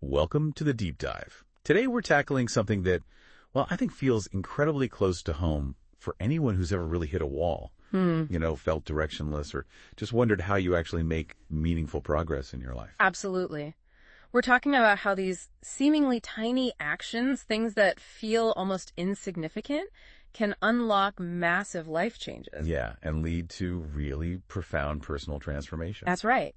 Welcome to the Deep Dive. Today we're tackling something that, well, I think feels incredibly close to home for anyone who's ever really hit a wall, felt directionless, or just wondered how you actually make meaningful progress in your life. Absolutely. We're talking about how these seemingly tiny actions, things that feel almost insignificant, can unlock massive life changes. Yeah, and lead to really profound personal transformation. That's right.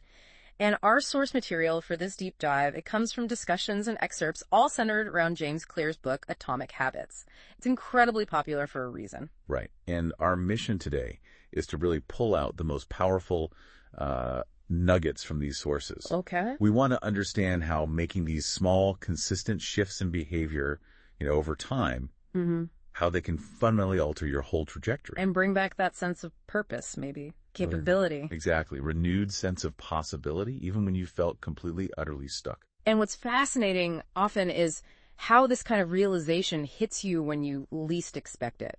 And our source material for this deep dive, it comes from discussions and excerpts all centered around James Clear's book, Atomic Habits. It's incredibly popular for a reason. Right. And our mission today is to really pull out the most powerful nuggets from these sources. Okay. We want to understand how making these small, consistent shifts in behavior, over time, how they can fundamentally alter your whole trajectory. And bring back that sense of purpose, maybe. Capability. Exactly. Renewed sense of possibility, even when you felt completely, utterly stuck. And what's fascinating often is how this kind of realization hits you when you least expect it.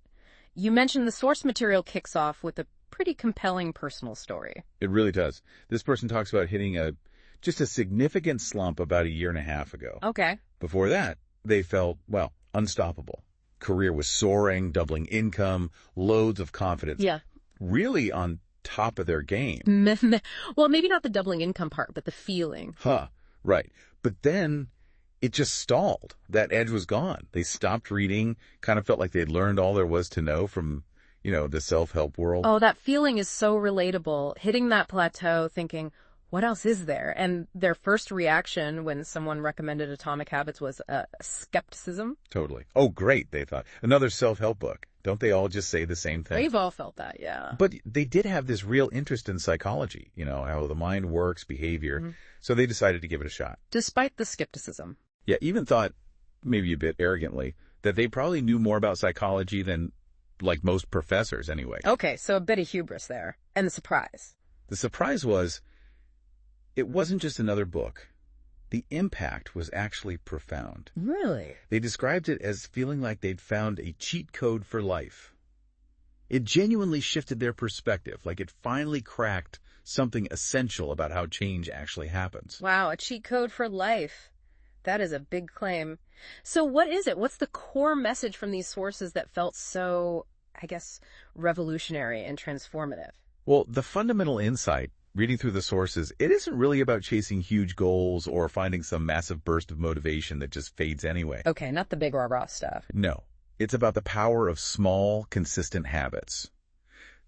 You mentioned the source material kicks off with a pretty compelling personal story. It really does. This person talks about hitting just a significant slump about a year and a half ago. Okay. Before that, they felt, unstoppable. Career was soaring, doubling income, loads of confidence. Yeah. Really on top of their game. Well, maybe not the doubling income part, but the feeling. Right. But then it just stalled. That edge was gone. They stopped reading, kind of felt like they'd learned all there was to know from, the self-help world. Oh, that feeling is so relatable. Hitting that plateau, thinking, what else is there? And their first reaction when someone recommended Atomic Habits was skepticism. Totally. Oh, great, they thought. Another self-help book. Don't they all just say the same thing? We've all felt that, yeah. But they did have this real interest in psychology, how the mind works, behavior. So they decided to give it a shot. Despite the skepticism. Yeah, even thought, maybe a bit arrogantly, that they probably knew more about psychology than, like, most professors anyway. Okay, so a bit of hubris there. And the surprise. The surprise was, it wasn't just another book. The impact was actually profound. Really? They described it as feeling like they'd found a cheat code for life. It genuinely shifted their perspective, like it finally cracked something essential about how change actually happens. Wow, a cheat code for life. That is a big claim. So what is it? What's the core message from these sources that felt so, revolutionary and transformative? Well, the fundamental insight, reading through the sources, it isn't really about chasing huge goals or finding some massive burst of motivation that just fades anyway. Okay, not the big rah-rah stuff. No, it's about the power of small, consistent habits.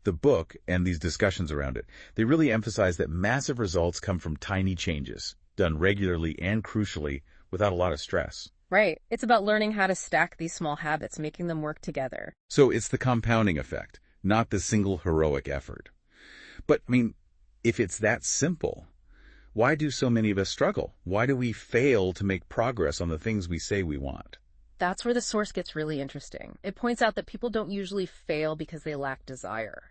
The book and these discussions around it, they really emphasize that massive results come from tiny changes, done regularly and crucially without a lot of stress. Right. It's about learning how to stack these small habits, making them work together. So it's the compounding effect, not the single heroic effort. But, if it's that simple, why do so many of us struggle? Why do we fail to make progress on the things we say we want? That's where the source gets really interesting. It points out that people don't usually fail because they lack desire.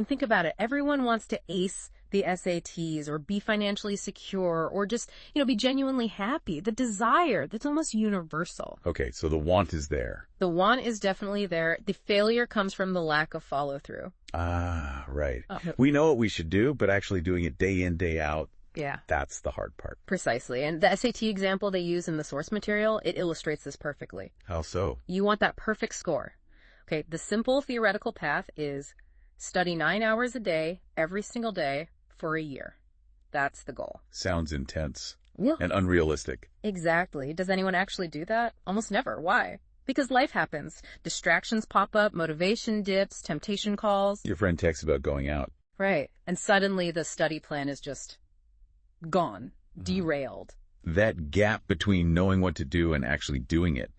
Think about it. Everyone wants to ace the SATs or be financially secure or just, be genuinely happy. The desire, that's almost universal. Okay, so the want is there. The want is definitely there. The failure comes from the lack of follow-through. Ah, right. Oh. We know what we should do, but actually doing it day in, day out, yeah, that's the hard part. Precisely. And the SAT example they use in the source material, it illustrates this perfectly. How so? You want that perfect score. Okay, the simple theoretical path is study 9 hours a day, every single day, for a year. That's the goal. Sounds intense. Yeah. And unrealistic. Exactly. Does anyone actually do that? Almost never. Why? Because life happens. Distractions pop up, motivation dips, temptation calls. Your friend texts about going out. Right. And suddenly the study plan is just gone, derailed. That gap between knowing what to do and actually doing it,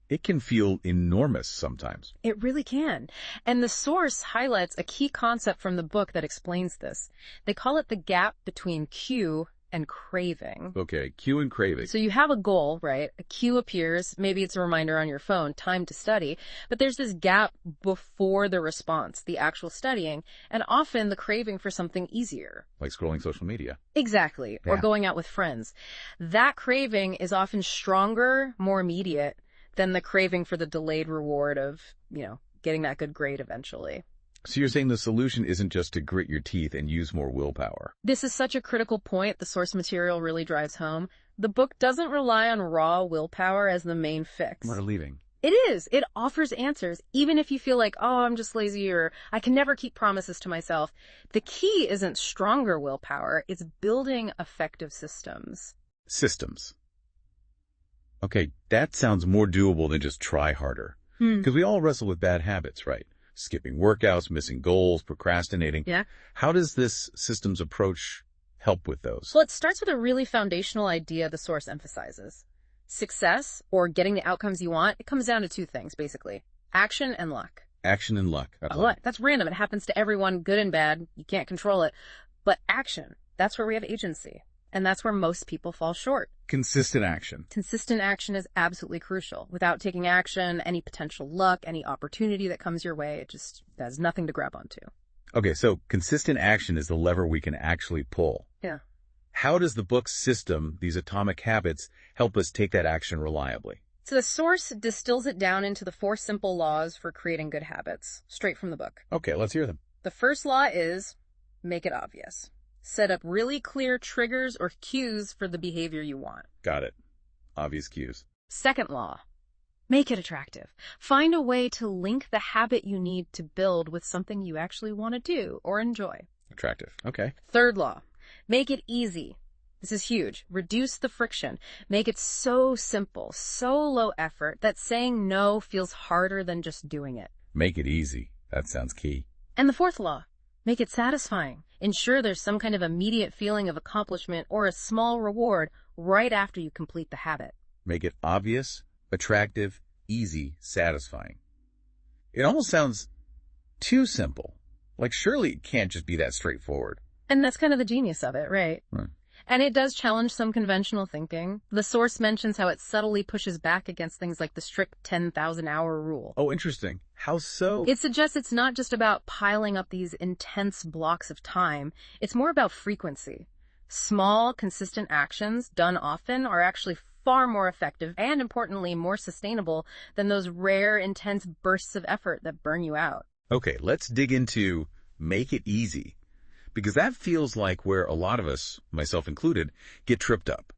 it can feel enormous sometimes. It really can. And the source highlights a key concept from the book that explains this. They call it the gap between cue and craving. Okay, cue and craving. So you have a goal, right? A cue appears, maybe it's a reminder on your phone, time to study, but there's this gap before the response, the actual studying, and often the craving for something easier. Like scrolling social media. Exactly, or Yeah. going out with friends. That craving is often stronger, more immediate than the craving for the delayed reward of, getting that good grade eventually. So you're saying the solution isn't just to grit your teeth and use more willpower. This is such a critical point the source material really drives home. The book doesn't rely on raw willpower as the main fix. We're leaving. It is. It offers answers, even if you feel like, oh, I'm just lazy or I can never keep promises to myself. The key isn't stronger willpower. It's building effective systems. Systems. Okay, that sounds more doable than just try harder. Because we all wrestle with bad habits, right? Skipping workouts, missing goals, procrastinating. Yeah. How does this systems approach help with those? Well, it starts with a really foundational idea the source emphasizes. Success, or getting the outcomes you want, it comes down to two things, basically. Action and luck. Action and luck. That's random. It happens to everyone, good and bad. You can't control it. But action, that's where we have agency. And that's where most people fall short. Consistent action. Consistent action is absolutely crucial. Without taking action, any potential luck, any opportunity that comes your way, it just has nothing to grab onto. Okay, so consistent action is the lever we can actually pull. Yeah. How does the book's system, these atomic habits, help us take that action reliably? So the source distills it down into the 4 simple laws for creating good habits, straight from the book. Okay, let's hear them. The first law is make it obvious. Set up really clear triggers or cues for the behavior you want. Got it. Obvious cues. Second law, make it attractive. Find a way to link the habit you need to build with something you actually want to do or enjoy. Attractive. Okay. Third law, make it easy. This is huge. Reduce the friction. Make it so simple, so low effort that saying no feels harder than just doing it. Make it easy. That sounds key. And the fourth law, make it satisfying. Ensure there's some kind of immediate feeling of accomplishment or a small reward right after you complete the habit. Make it obvious, attractive, easy, satisfying. It almost sounds too simple. Like surely it can't just be that straightforward. And that's kind of the genius of it, right? Right. And it does challenge some conventional thinking. The source mentions how it subtly pushes back against things like the strict 10,000-hour rule. Oh, interesting. How so? It suggests it's not just about piling up these intense blocks of time. It's more about frequency. Small, consistent actions done often are actually far more effective and, importantly, more sustainable than those rare, intense bursts of effort that burn you out. Okay, let's dig into make it easy. Because that feels like where a lot of us, myself included, get tripped up.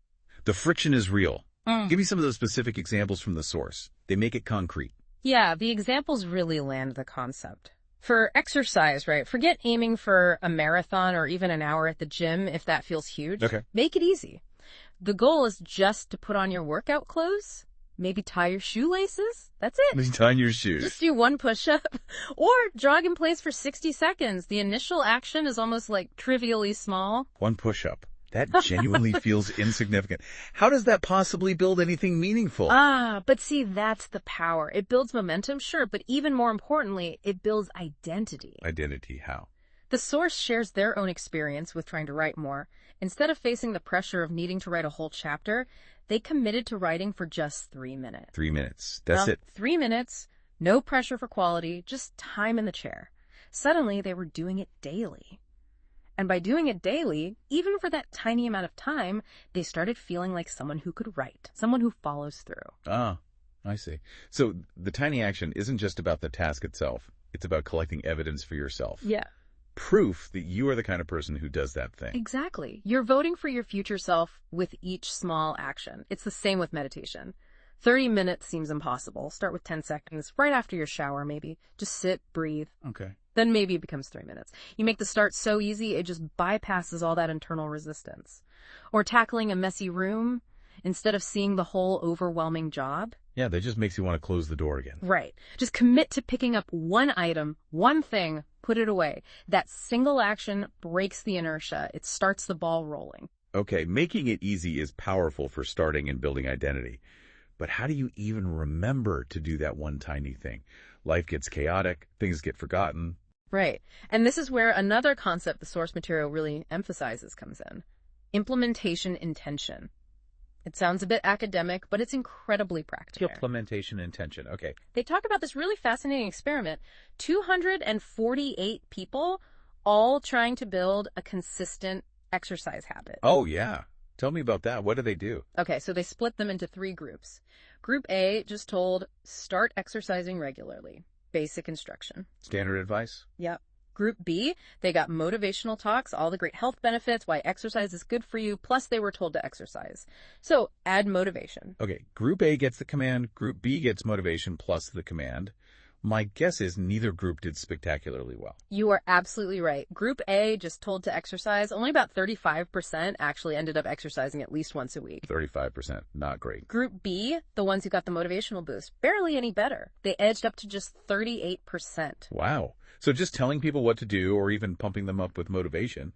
The friction is real. Give me some of those specific examples from the source. They make it concrete. Yeah, the examples really land the concept. For exercise, right? Forget aiming for a marathon or even an hour at the gym if that feels huge. Okay. Make it easy. The goal is just to put on your workout clothes, maybe tie your shoelaces. That's it. Tie your shoes. Just do one push-up or jog in place for 60 seconds. The initial action is almost like trivially small. One push-up. That genuinely feels insignificant. How does that possibly build anything meaningful? But see, that's the power. It builds momentum, sure, but even more importantly, it builds identity. Identity, how? The source shares their own experience with trying to write more. Instead of facing the pressure of needing to write a whole chapter, they committed to writing for just 3 minutes. 3 minutes. That's it. 3 minutes, no pressure for quality, just time in the chair. Suddenly, they were doing it daily. And by doing it daily, even for that tiny amount of time, they started feeling like someone who could write, someone who follows through. Ah, I see. So the tiny action isn't just about the task itself. It's about collecting evidence for yourself. Yeah. Proof that you are the kind of person who does that thing. Exactly. You're voting for your future self with each small action. It's the same with meditation. 30 minutes seems impossible. Start with 10 seconds, right after your shower maybe. Just sit, breathe. Okay. Then maybe it becomes 3 minutes. You make the start so easy, it just bypasses all that internal resistance. Or tackling a messy room, instead of seeing the whole overwhelming job. Yeah, that just makes you want to close the door again. Right. Just commit to picking up one item, one thing, put it away. That single action breaks the inertia. It starts the ball rolling. Okay, making it easy is powerful for starting and building identity. But how do you even remember to do that one tiny thing? Life gets chaotic, things get forgotten. Right. And this is where another concept the source material really emphasizes comes in. Implementation intention. It sounds a bit academic, but it's incredibly practical. Implementation intention, okay. They talk about this really fascinating experiment. 248 people all trying to build a consistent exercise habit. Oh, yeah. Tell me about that. What do they do? Okay, so they split them into 3 groups. Group A just told, start exercising regularly. Basic instruction. Standard advice? Yep. Group B, they got motivational talks, all the great health benefits, why exercise is good for you, plus they were told to exercise. So add motivation. Okay, Group A gets the command, Group B gets motivation plus the command. My guess is neither group did spectacularly well. You are absolutely right. Group A, just told to exercise, only about 35% actually ended up exercising at least once a week. 35%, not great. Group B, the ones who got the motivational boost, barely any better. They edged up to just 38%. Wow. So just telling people what to do or even pumping them up with motivation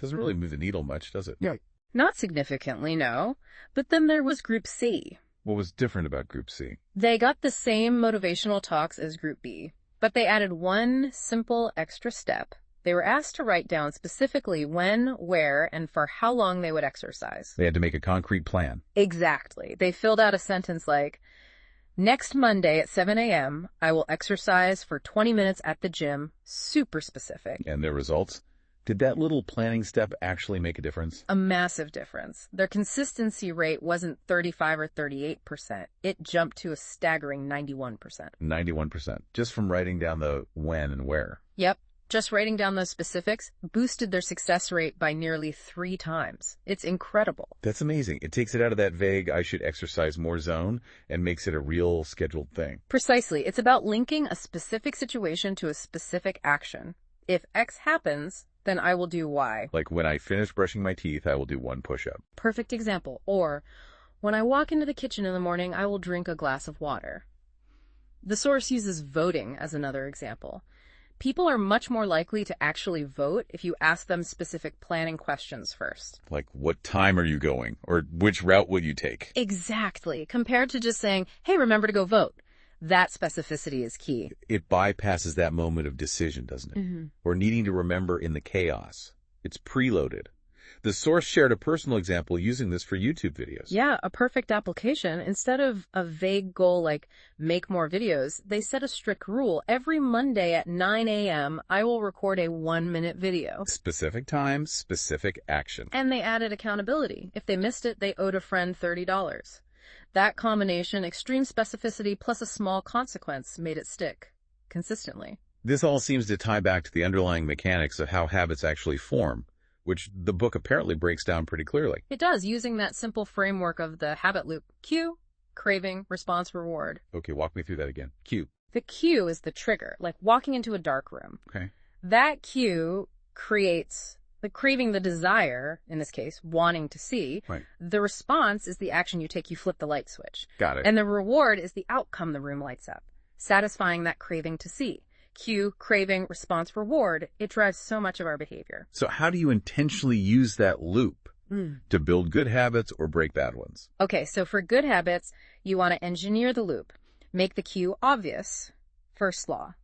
doesn't really move the needle much, does it? Yeah. Not significantly, no. But then there was Group C. What was different about Group C? They got the same motivational talks as Group B, but they added one simple extra step. They were asked to write down specifically when, where, and for how long they would exercise. They had to make a concrete plan. Exactly. They filled out a sentence like, next Monday at 7 a.m., I will exercise for 20 minutes at the gym. Super specific. And their results? Did that little planning step actually make a difference? A massive difference. Their consistency rate wasn't 35 or 38%. It jumped to a staggering 91%. 91%, just from writing down the when and where. Yep. Just writing down those specifics boosted their success rate by nearly 3 times. It's incredible. That's amazing. It takes it out of that vague, I should exercise more zone and makes it a real scheduled thing. Precisely. It's about linking a specific situation to a specific action. If X happens, then I will do Y. Like when I finish brushing my teeth, I will do 1 push-up. Perfect example. Or, when I walk into the kitchen in the morning, I will drink a glass of water. The source uses voting as another example. People are much more likely to actually vote if you ask them specific planning questions first. Like, what time are you going? Or which route will you take? Exactly. Compared to just saying, hey, remember to go vote. That specificity is key. It bypasses that moment of decision, doesn't it? Mm-hmm. Or needing to remember in the chaos. It's preloaded. The source shared a personal example using this for YouTube videos. Yeah, a perfect application. Instead of a vague goal like make more videos, they set a strict rule. Every Monday at 9 a.m., I will record a 1-minute video. Specific time, specific action. And they added accountability. If they missed it, they owed a friend $30. That combination, extreme specificity plus a small consequence, made it stick consistently. This all seems to tie back to the underlying mechanics of how habits actually form, which the book apparently breaks down pretty clearly. It does, using that simple framework of the habit loop. Cue, craving, response, reward. Okay, walk me through that again. Cue. The cue is the trigger, like walking into a dark room. Okay. That cue creates the craving, the desire, in this case, wanting to see. Right. The response is the action you take. You flip the light switch. Got it. And the reward is the outcome the room lights up, satisfying that craving to see. Cue, craving, response, reward. It drives so much of our behavior. So how do you intentionally use that loop to build good habits or break bad ones? Okay, so for good habits, you want to engineer the loop. Make the cue obvious. First law.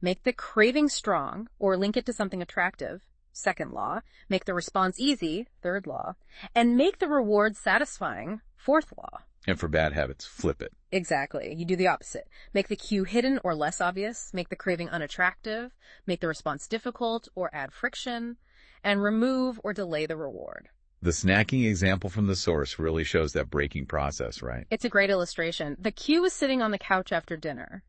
Make the craving strong or link it to something attractive. Second law. Make the response easy. Third law. And make the reward satisfying. Fourth law. And for bad habits, flip it. Exactly. You do the opposite. Make the cue hidden or less obvious. Make the craving unattractive. Make the response difficult or add friction. And remove or delay the reward. The snacking example from the source really shows that breaking process, right? It's a great illustration. The cue was sitting on the couch after dinner.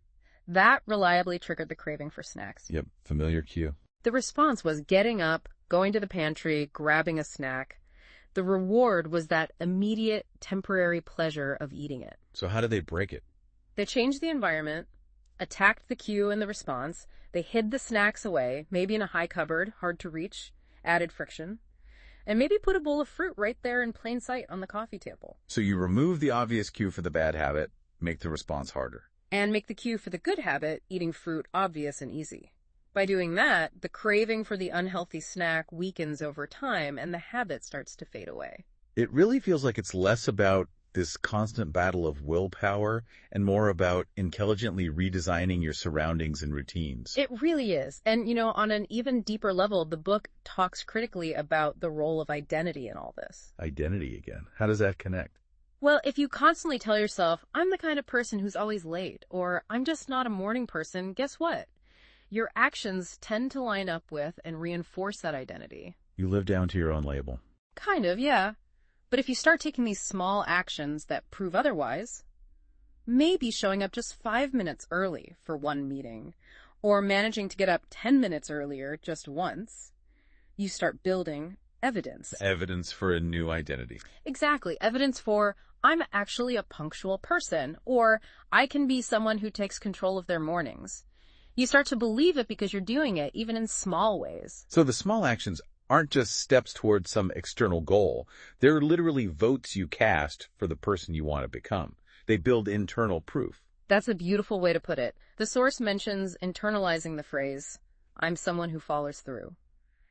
That reliably triggered the craving for snacks. Yep, familiar cue. The response was getting up, going to the pantry, grabbing a snack. The reward was that immediate, temporary pleasure of eating it. So how did they break it? They changed the environment, attacked the cue and the response. They hid the snacks away, maybe in a high cupboard, hard to reach, added friction, and maybe put a bowl of fruit right there in plain sight on the coffee table. So you remove the obvious cue for the bad habit, make the response harder. And make the cue for the good habit, eating fruit, obvious and easy. By doing that, the craving for the unhealthy snack weakens over time and the habit starts to fade away. It really feels like it's less about this constant battle of willpower and more about intelligently redesigning your surroundings and routines. It really is. And, on an even deeper level, the book talks critically about the role of identity in all this. Identity again. How does that connect? Well, if you constantly tell yourself, I'm the kind of person who's always late, or I'm just not a morning person, guess what? Your actions tend to line up with and reinforce that identity. You live down to your own label. Kind of, yeah. But if you start taking these small actions that prove otherwise, maybe showing up just 5 minutes early for one meeting, or managing to get up 10 minutes earlier just once, you start building evidence. Evidence for a new identity. Exactly. Evidence for, I'm actually a punctual person, or I can be someone who takes control of their mornings. You start to believe it because you're doing it, even in small ways. So the small actions aren't just steps towards some external goal. They're literally votes you cast for the person you want to become. They build internal proof. That's a beautiful way to put it. The source mentions internalizing the phrase, I'm someone who follows through.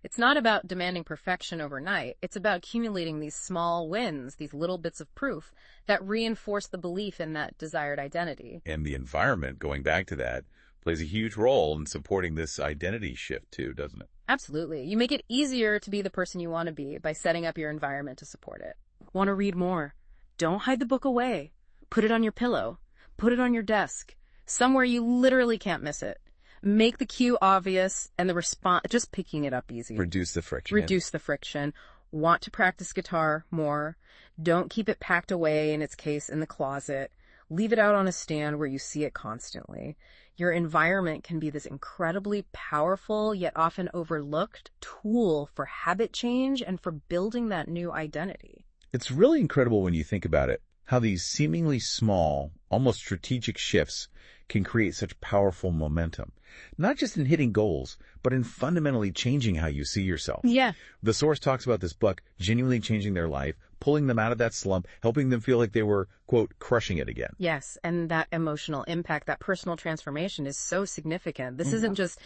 It's not about demanding perfection overnight. It's about accumulating these small wins, these little bits of proof that reinforce the belief in that desired identity. And the environment, going back to that, plays a huge role in supporting this identity shift too, doesn't it? Absolutely. You make it easier to be the person you want to be by setting up your environment to support it. Want to read more? Don't hide the book away. Put it on your pillow. Put it on your desk. Somewhere you literally can't miss it. Make the cue obvious and the response, just picking it up easy. Reduce the friction. Reduce the friction. Want to practice guitar more? Don't keep it packed away in its case in the closet. Leave it out on a stand where you see it constantly. Your environment can be this incredibly powerful yet often overlooked tool for habit change and for building that new identity. It's really incredible when you think about it, how these seemingly small, almost strategic shifts can create such powerful momentum, not just in hitting goals, but in fundamentally changing how you see yourself. Yeah. The source talks about this book genuinely changing their life, pulling them out of that slump, helping them feel like they were, quote, crushing it again. Yes, and that emotional impact, that personal transformation is so significant. This isn't just,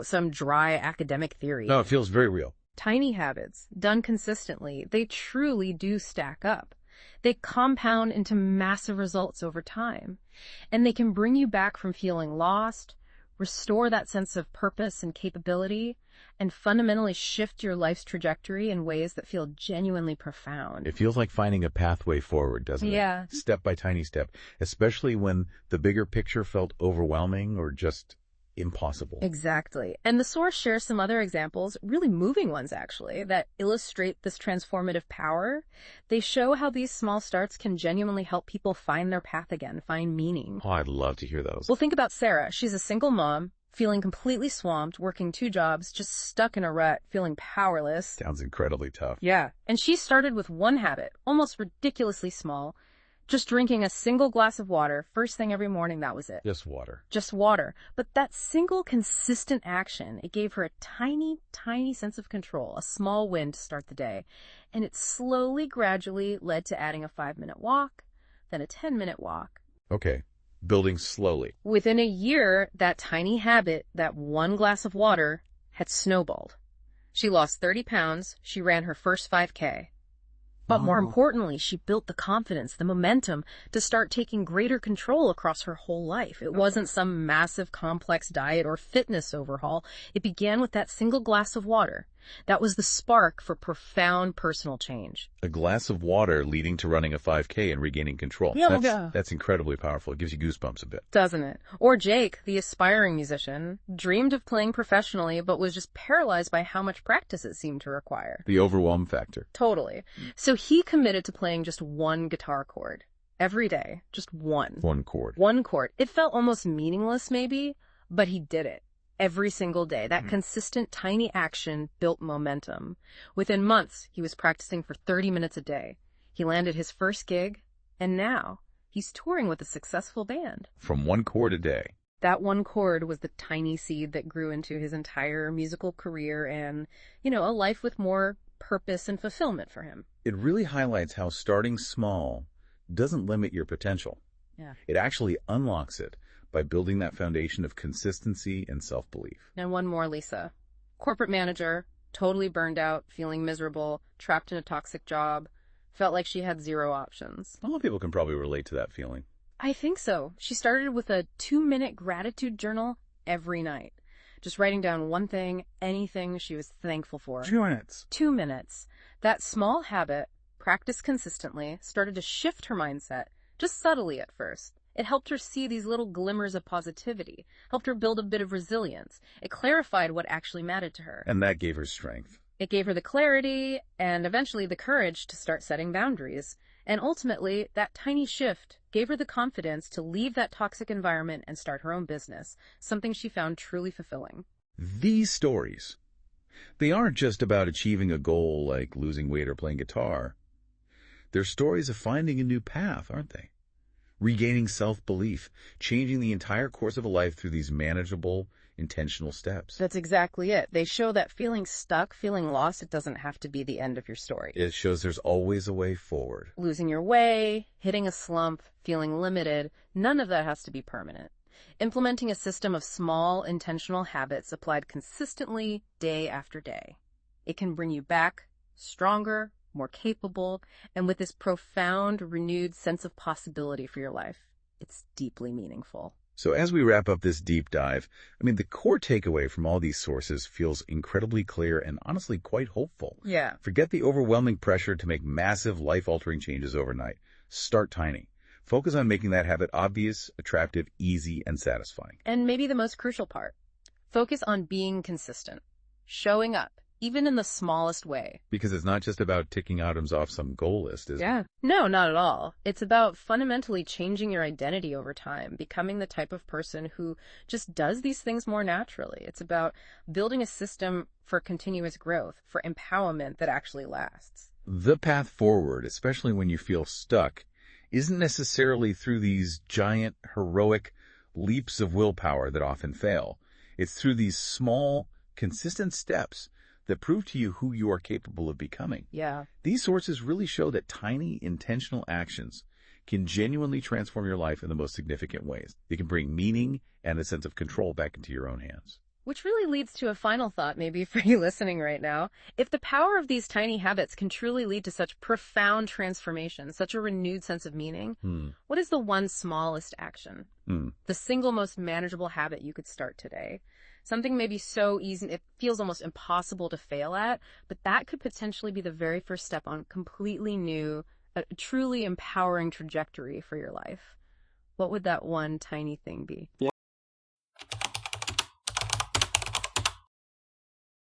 some dry academic theory. No, it feels very real. Tiny habits, done consistently, they truly do stack up. They compound into massive results over time, and they can bring you back from feeling lost, restore that sense of purpose and capability, and fundamentally shift your life's trajectory in ways that feel genuinely profound. It feels like finding a pathway forward, doesn't it? Yeah. Step by tiny step, especially when the bigger picture felt overwhelming or just impossible. Exactly. And the source shares some other examples, really moving ones actually, that illustrate this transformative power. They show how these small starts can genuinely help people find their path again, find meaning. Oh, I'd love to hear those. Well, think about Sarah. She's a single mom, feeling completely swamped, working 2 jobs, just stuck in a rut, feeling powerless. Sounds incredibly tough. Yeah. And she started with one habit, almost ridiculously small, just drinking a single glass of water first thing every morning. That was it. Just water. Just water. But that single consistent action, it gave her a tiny, tiny sense of control, a small win to start the day. And it slowly, gradually led to adding a 5-minute walk, then a 10-minute walk. Okay. Building slowly. Within a year, that tiny habit, that one glass of water, had snowballed. She lost 30 pounds. She ran her first 5K. But more importantly, she built the confidence, the momentum to start taking greater control across her whole life. It wasn't some massive complex diet or fitness overhaul. It began with that single glass of water. That was the spark for profound personal change. A glass of water leading to running a 5K and regaining control. Yeah. That's incredibly powerful. It gives you goosebumps a bit. Doesn't it? Or Jake, the aspiring musician, dreamed of playing professionally but was just paralyzed by how much practice it seemed to require. The overwhelm factor. Totally. So he committed to playing just one guitar chord every day. Just one. One chord. One chord. It felt almost meaningless maybe, but he did it. Every single day. That consistent tiny action built momentum. Within months, he was practicing for 30 minutes a day. He landed his first gig, and now he's touring with a successful band. From one chord a day. That one chord was the tiny seed that grew into his entire musical career and, a life with more purpose and fulfillment for him. It really highlights how starting small doesn't limit your potential. Yeah. It actually unlocks it by building that foundation of consistency and self-belief. And one more, Lisa. Corporate manager, totally burned out, feeling miserable, trapped in a toxic job, felt like she had 0 options. A lot of people can probably relate to that feeling. I think so. She started with a 2-minute gratitude journal every night. Just writing down one thing, anything she was thankful for. 2 minutes. 2 minutes. That small habit, practiced consistently, started to shift her mindset, just subtly at first. It helped her see these little glimmers of positivity, helped her build a bit of resilience. It clarified what actually mattered to her. And that gave her strength. It gave her the clarity and eventually the courage to start setting boundaries. And ultimately, that tiny shift gave her the confidence to leave that toxic environment and start her own business, something she found truly fulfilling. These stories, they aren't just about achieving a goal like losing weight or playing guitar. They're stories of finding a new path, aren't they? Regaining self-belief, changing the entire course of a life through these manageable, intentional steps. That's exactly it. They show that feeling stuck, feeling lost, it doesn't have to be the end of your story. It shows there's always a way forward. Losing your way, hitting a slump, feeling limited, none of that has to be permanent. Implementing a system of small, intentional habits applied consistently day after day. It can bring you back stronger, more capable, and with this profound, renewed sense of possibility for your life. It's deeply meaningful. So as we wrap up this deep dive, the core takeaway from all these sources feels incredibly clear and honestly quite hopeful. Yeah. Forget the overwhelming pressure to make massive, life-altering changes overnight. Start tiny. Focus on making that habit obvious, attractive, easy, and satisfying. And maybe the most crucial part, focus on being consistent, showing up, even in the smallest way. Because it's not just about ticking items off some goal list, is it? No, not at all. It's about fundamentally changing your identity over time, becoming the type of person who just does these things more naturally. It's about building a system for continuous growth, for empowerment that actually lasts. The path forward, especially when you feel stuck, isn't necessarily through these giant, heroic leaps of willpower that often fail. It's through these small, consistent steps that prove to you who you are capable of becoming. Yeah. These sources really show that tiny, intentional actions can genuinely transform your life in the most significant ways. They can bring meaning and a sense of control back into your own hands. Which really leads to a final thought maybe for you listening right now. If the power of these tiny habits can truly lead to such profound transformation, such a renewed sense of meaning, what is the one smallest action? The single most manageable habit you could start today? Something maybe so easy, it feels almost impossible to fail at, but that could potentially be the very first step on completely new, a truly empowering trajectory for your life. What would that one tiny thing be?